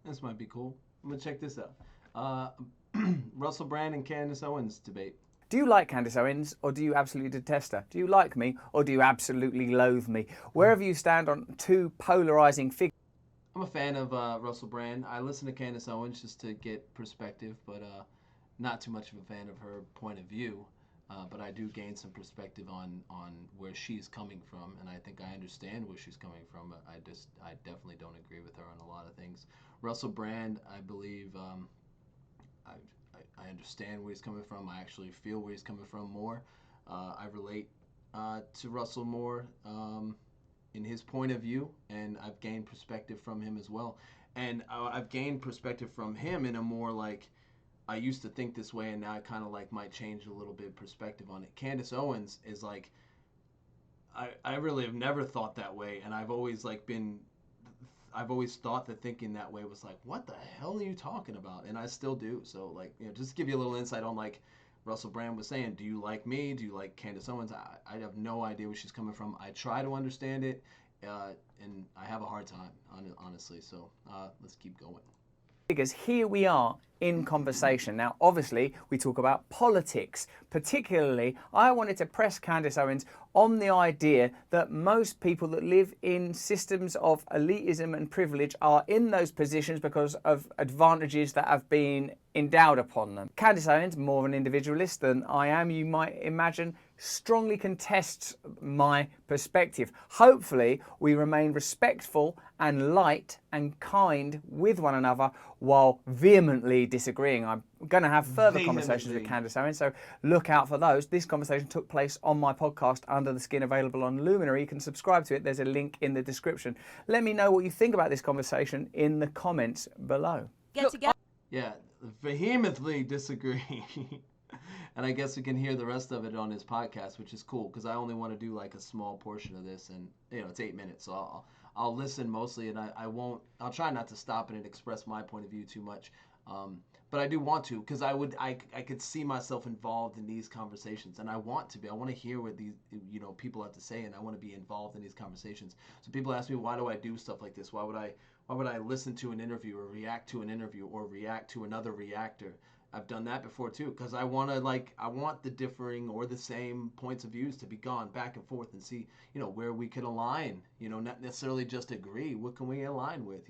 This might be cool. I'm gonna check this out. Uh, Russell Brand and Candace Owens debate. Do you like Candace Owens or do you absolutely detest her? Do you like me or do you absolutely loathe me? Wherever you stand on two polarising figures. I'm a fan of Russell Brand. I listen to Candace Owens just to get perspective, but not too much of a fan of her point of view. But I do gain some perspective on where she's coming from, and I think I understand where she's coming from. But I definitely don't agree with her on a lot of things. Russell Brand, I believe, I understand where he's coming from. I actually feel where he's coming from more. I relate to Russell more. In his point of view, and I've gained perspective from him as well. And I've gained perspective from him in a more like, I used to think this way, and now I kind of like might change a little bit perspective on it. Candace Owens is like, I really have never thought that way, and I've always thought that thinking that way was like, what the hell are you talking about? And I still do. So like, just to give you a little insight on like Russell Brand was saying, do you like me? Do you like Candace Owens? I have no idea where she's coming from. I try to understand it, and I have a hard time, honestly. So let's keep going. Figures, here we are in conversation. Now, obviously, we talk about politics. Particularly, I wanted to press Candace Owens on the idea that most people that live in systems of elitism and privilege are in those positions because of advantages that have been endowed upon them. Candace Owens, more of an individualist than I am, you might imagine, strongly contests my perspective. Hopefully, we remain respectful and light and kind with one another while vehemently disagreeing. I'm going to have further conversations with Candace Owens, so look out for those. This conversation took place on my podcast, Under the Skin, available on Luminary. You can subscribe to it. There's a link in the description. Let me know what you think about this conversation in the comments below. Get together. Yeah, vehemently disagree. And I guess we can hear the rest of it on his podcast, which is cool because I only want to do like a small portion of this, and it's 8 minutes, so I'll listen mostly, and I'll try not to stop it and express my point of view too much. But I do want to, because I could see myself involved in these conversations, and I want to be. I want to hear what these people have to say, and I want to be involved in these conversations. So people ask me, why do I do stuff like this? Why would I listen to an interview or react to an interview or react to another reactor? I've done that before too, because I want the differing or the same points of views to be gone back and forth and see, where we can align, not necessarily just agree. What can we align with,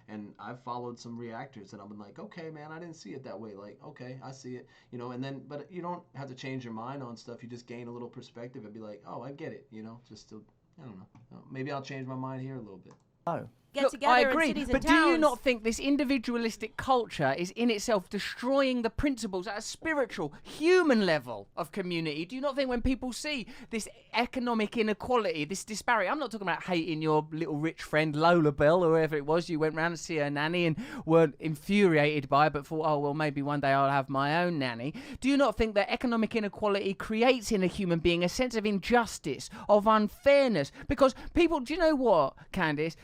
And I've followed some reactors and I'm like, okay, man, I didn't see it that way. Like, okay, I see it, and then, but you don't have to change your mind on stuff. You just gain a little perspective and be like, oh, I get it, just to, I don't know. Maybe I'll change my mind here a little bit. Oh. Get together I agree, in cities but and do towns. you not think this individualistic culture is in itself destroying the principles at a spiritual, human level of community? Do you not think when people see this economic inequality, this disparity, I'm not talking about hating your little rich friend Lola Bell or whoever it was, you went round to see her nanny and were infuriated by it but thought, oh, well, maybe one day I'll have my own nanny. Do you not think that economic inequality creates in a human being a sense of injustice, of unfairness? Because people, do you know what, Candace?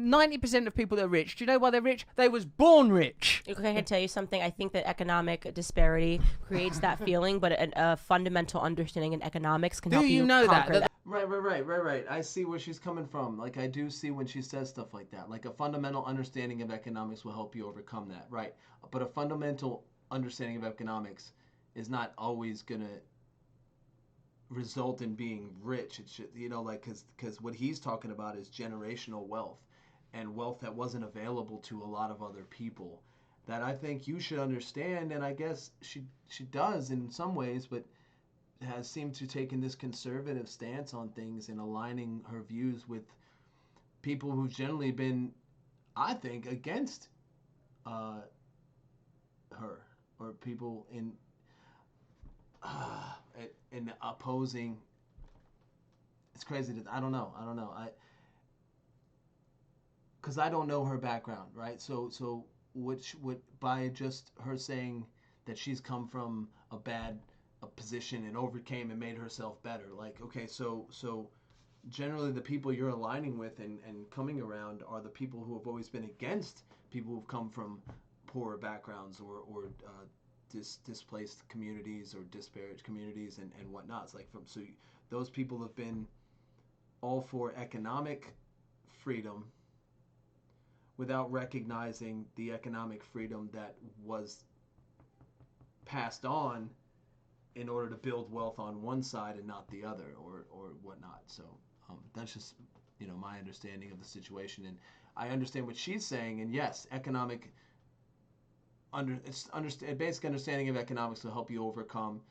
90% of people that are rich, do you know why they're rich? They was born rich. Okay, I can tell you something. I think that economic disparity creates that feeling, but a fundamental understanding in economics can help you know conquer that. Right. I see where she's coming from. Like, I do see when she says stuff like that. Like, a fundamental understanding of economics will help you overcome that, right? But a fundamental understanding of economics is not always going to result in being rich. It should, because what he's talking about is generational wealth and wealth that wasn't available to a lot of other people that I think you should understand. And I guess she does in some ways, but has seemed to taken this conservative stance on things and aligning her views with people who've generally been, I think, against her, or people in opposing. It's crazy that I don't know. Because I don't know her background, right? So which would, by just her saying that she's come from a bad position and overcame and made herself better, like, okay, so generally the people you're aligning with and coming around are the people who have always been against people who've come from poorer backgrounds or displaced communities or disparate communities and whatnot. It's like so those people have been all for economic freedom, without recognizing the economic freedom that was passed on in order to build wealth on one side and not the other, or whatnot. So that's just my understanding of the situation, and I understand what she's saying. And yes, economic basic understanding of economics will help you overcome,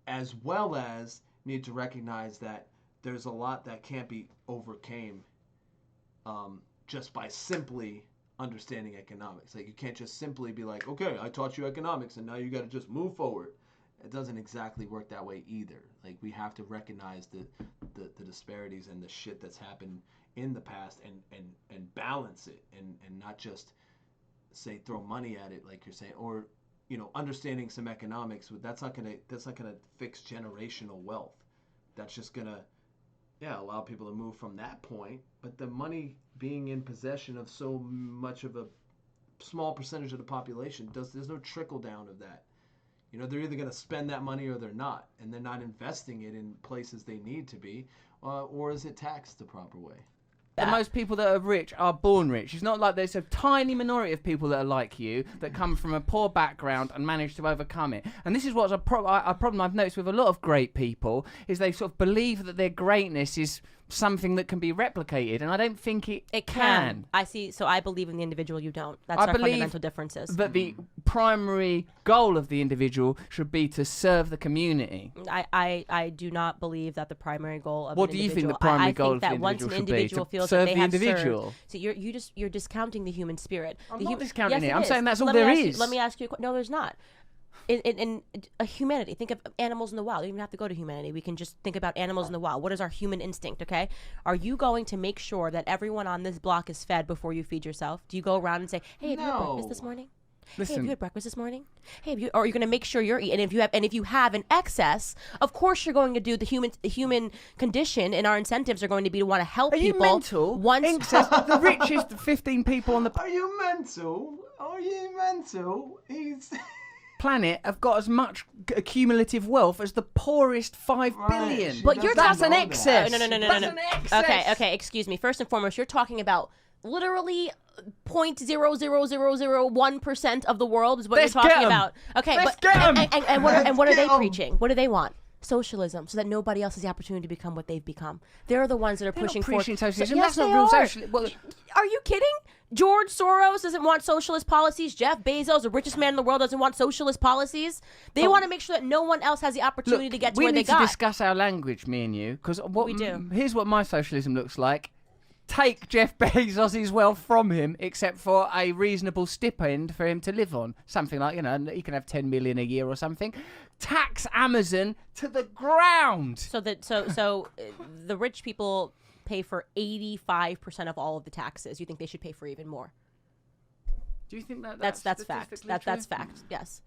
as well as need to recognize that there's a lot that can't be overcame just by simply understanding economics. Like, you can't just simply be like, okay, I taught you economics and now you got to just move forward. It doesn't exactly work that way either. Like, we have to recognize the disparities and the shit that's happened in the past and balance it and not just say throw money at it like you're saying, or understanding some economics. That's not gonna fix generational wealth. That's just gonna allow people to move from that point. But the money being in possession of so much of a small percentage of the population, there's no trickle down of that. They're either going to spend that money or they're not, and they're not investing it in places they need to be, or is it taxed the proper way? The most people that are rich are born rich. It's not like there's a tiny minority of people that are like you that come from a poor background and manage to overcome it. And this is what's a problem I've noticed with a lot of great people, is they sort of believe that their greatness is something that can be replicated, and I don't think it can. I see. So I believe in the individual. You don't. That's our fundamental differences. That the primary goal of the individual should be to serve the community. I do not believe that the primary goal of what an do you individual, think the primary goal I of think the that individual once an should be? individual To feels serve that they the have individual. Served, so you're discounting the human spirit. I'm not discounting yes, it. I'm is. saying that's all Let me there ask you- is. Let me ask you a question. No, there's not. In a humanity, think of animals in the wild. You don't even have to go to humanity. We can just think about animals in the wild. What is our human instinct, okay? Are you going to make sure that everyone on this block is fed before you feed yourself? Do you go around and say, hey, have you had breakfast this morning? Hey, have you had breakfast this morning? Hey, or are you going to make sure you're eating? And if you have an excess, of course you're going to do the human condition, and our incentives are going to be to want to help people. Are you mental? Inc says the richest 15 people on the Are you mental? He's planet have got as much accumulative wealth as the poorest 5 billion. But you're That's talking an excess. No. That's an excess. Okay. Excuse me. First and foremost, you're talking about literally 0.00001% of the world is what Let's you're get talking 'em. about. Okay, Let's but get 'em. and what are they get 'em. preaching? What do they want? Socialism, so that nobody else has the opportunity to become what they've become. They're the ones that are They're pushing not forward. preaching socialism. Yes, That's not they real are. socialism. Well, Are you kidding? George Soros doesn't want socialist policies. Jeff Bezos, the richest man in the world, doesn't want socialist policies. They want to make sure that no one else has the opportunity to get to we where they need to got. discuss our language, me and you, because We do. Here's what my socialism looks like. Take Jeff Bezos' wealth from him, except for a reasonable stipend for him to live on. Something like, he can have 10 million a year or something. Tax Amazon to the ground. So the rich people pay for 85% of all of the taxes. You think they should pay for even more? Do you think That's fact. statistically That's true? fact. Yes.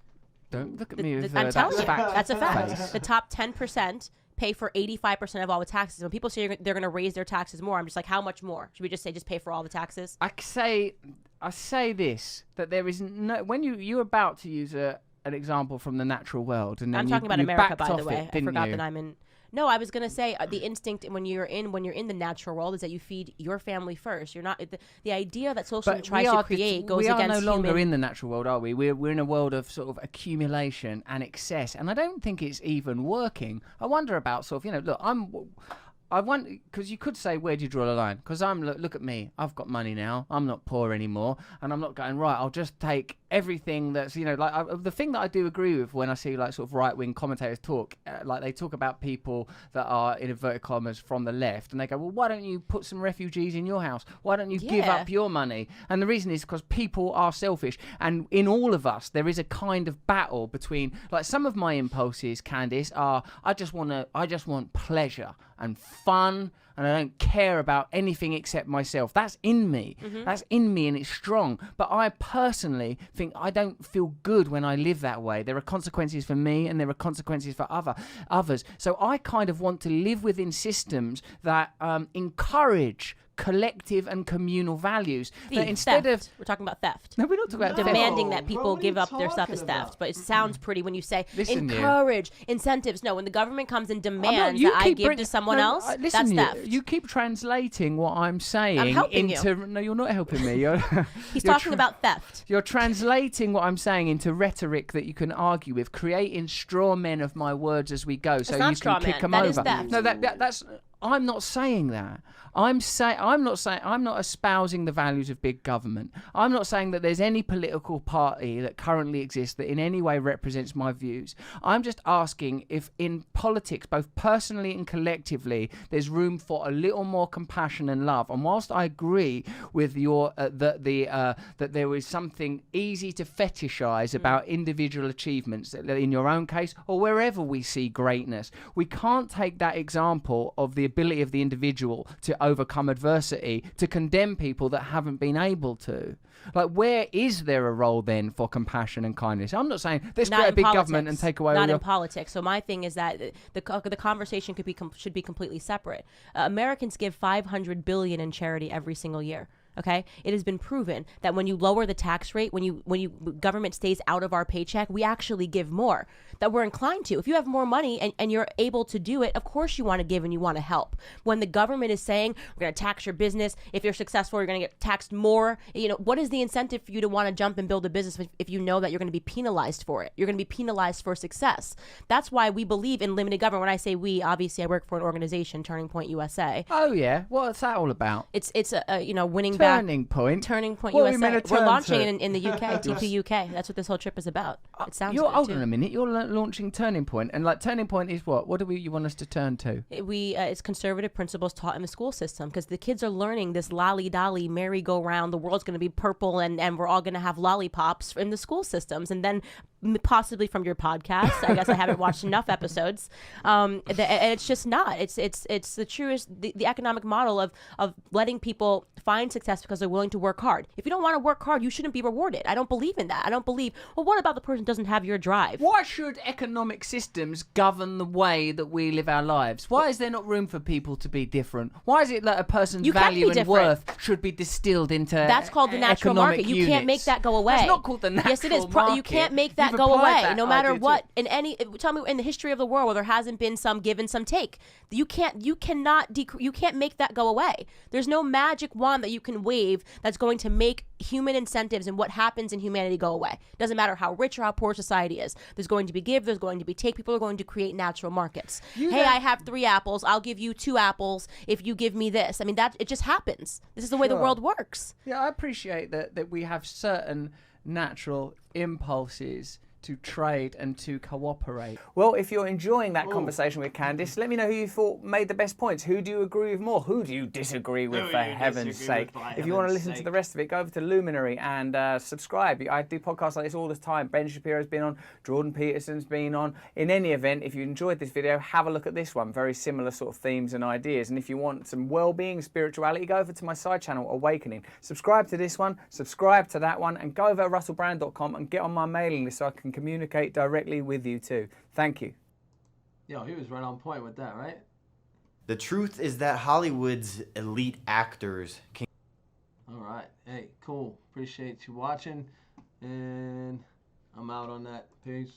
Don't look at me with I'm telling that you, fact that's a fact. face. The top 10% pay for 85% of all the taxes. When people say they're going to raise their taxes more, I'm just like, how much more? Should we just say just pay for all the taxes? I say this, that there is no, when you're about to use an example from the natural world, and then I'm talking about you America, backed by the off way. it, I didn't forgot you? that I'm in. No, I was gonna say the instinct when you're in the natural world is that you feed your family first. You're not the idea that socialism tries to create goes we against are no longer human. in the natural world, are we? We're in a world of sort of accumulation and excess, and I don't think it's even working. I wonder about sort of look, I want, because you could say, where do you draw the line? Because look at me, I've got money now, I'm not poor anymore, and I'm not going, right, I'll just take everything that's, the thing that I do agree with when I see like sort of right-wing commentators talk, like they talk about people that are, in inverted commas, from the left, and they go, well, why don't you put some refugees in your house? Why don't you give up your money? And the reason is because people are selfish, and in all of us, there is a kind of battle between, like some of my impulses, Candace, are, I just want pleasure and fun, and I don't care about anything except myself. That's in me. That's in me, and it's strong. But I personally think I don't feel good when I live that way. There are consequences for me, and there are consequences for others. So I kind of want to live within systems that encourage collective and communal values. That Thief, instead theft. of We're talking about theft. no, we're not talking about theft. Demanding that bro, people what are you give up their stuff talking as about? theft, but it sounds pretty when you say Listen, you. encourage incentives. No, when the government comes and I'm not- demands you that I keep give bring- to someone no, else, listen, that's theft. You keep translating what I'm saying helping you. into. No, you're not helping me. You're, He's you're talking about theft. You're translating what I'm saying into rhetoric that you can argue with, creating straw men of my words as we go, so not you straw can kick men. them That over. is theft. No, that's. I'm not saying that. I'm not espousing the values of big government. I'm not saying that there's any political party that currently exists that in any way represents my views. I'm just asking if in politics, both personally and collectively, there's room for a little more compassion and love. And whilst I agree with your that there is something easy to fetishize about individual achievements in your own case or wherever we see greatness, we can't take that example of the ability of the individual to overcome adversity to condemn people that haven't been able to. Like, where is there a role then for compassion and kindness? I'm not saying let's Not create a in big politics. government and take away Not all in your... politics. So my thing is that the conversation should be completely separate. Americans give $500 billion in charity every single year. Okay, it has been proven that when you lower the tax rate, when you government stays out of our paycheck, we actually give more. That we're inclined to. If you have more money and you're able to do it, of course you want to give and you want to help. When the government is saying we're going to tax your business, if you're successful, you're going to get taxed more. You know, what is the incentive for you to want to jump and build a business if you know that you're going to be penalized for it? You're going to be penalized for success. That's why we believe in limited government. When I say we, obviously I work for an organization, Turning Point USA. Oh yeah, what's that all about? It's a winning Turning Point. Turning Point What are we USA. meant to We're turn launching to? it in the UK, TP UK. That's what this whole trip is about. It sounds You're good hold too. on a minute. You're launching Turning Point, and like Turning Point is what? What do you want us to turn to? It's conservative principles taught in the school system because the kids are learning this lolly-dolly merry-go-round. The world's going to be purple and we're all going to have lollipops in the school systems. And then possibly from your podcast, I guess I haven't watched enough episodes. And it's just not. It's the truest, the economic model of letting people find success because they're willing to work hard. If you don't want to work hard, you shouldn't be rewarded. I don't believe in that. I don't believe, well, what about the person who doesn't have your drive? Why should economic systems govern the way that we live our lives? Why is there not room for people to be different? Why is it that a person's You can't value be and different. worth should be distilled into That's called the natural economic market. You can't make units? that go away. That's not called the natural Yes, it is. market. You can't make that You've go applied away, that no matter idea to- what. Tell me in the history of the world where there hasn't been some give and some take. You can't make that go away. There's no magic wand that you can wave that's going to make human incentives and what happens in humanity go away. Doesn't matter how rich or how poor society is. There's going to be give. There's going to be take. People are going to create natural markets. I have 3 apples. I'll give you 2 apples if you give me this. I mean, that it just happens. This is the way the Sure. world works. Yeah, I appreciate that we have certain natural impulses to trade and to cooperate. Well, if you're enjoying that conversation with Candace, let me know who you thought made the best points. Who do you agree with more? Who do you disagree with, Who for you heaven's disagree with, sake? for If you want to heaven's listen to sake. the rest of it, go over to Luminary and subscribe. I do podcasts like this all the time. Ben Shapiro's been on, Jordan Peterson's been on. In any event, if you enjoyed this video, have a look at this one. Very similar sort of themes and ideas. And if you want some well-being, spirituality, go over to my side channel, Awakening. Subscribe to this one, subscribe to that one, and go over to russellbrand.com and get on my mailing list so I can communicate directly with you too. Thank you. Yo, he was right on point with that, right? The truth is that Hollywood's elite actors can All right. Hey, cool. Appreciate you watching. And I'm out on that. Peace.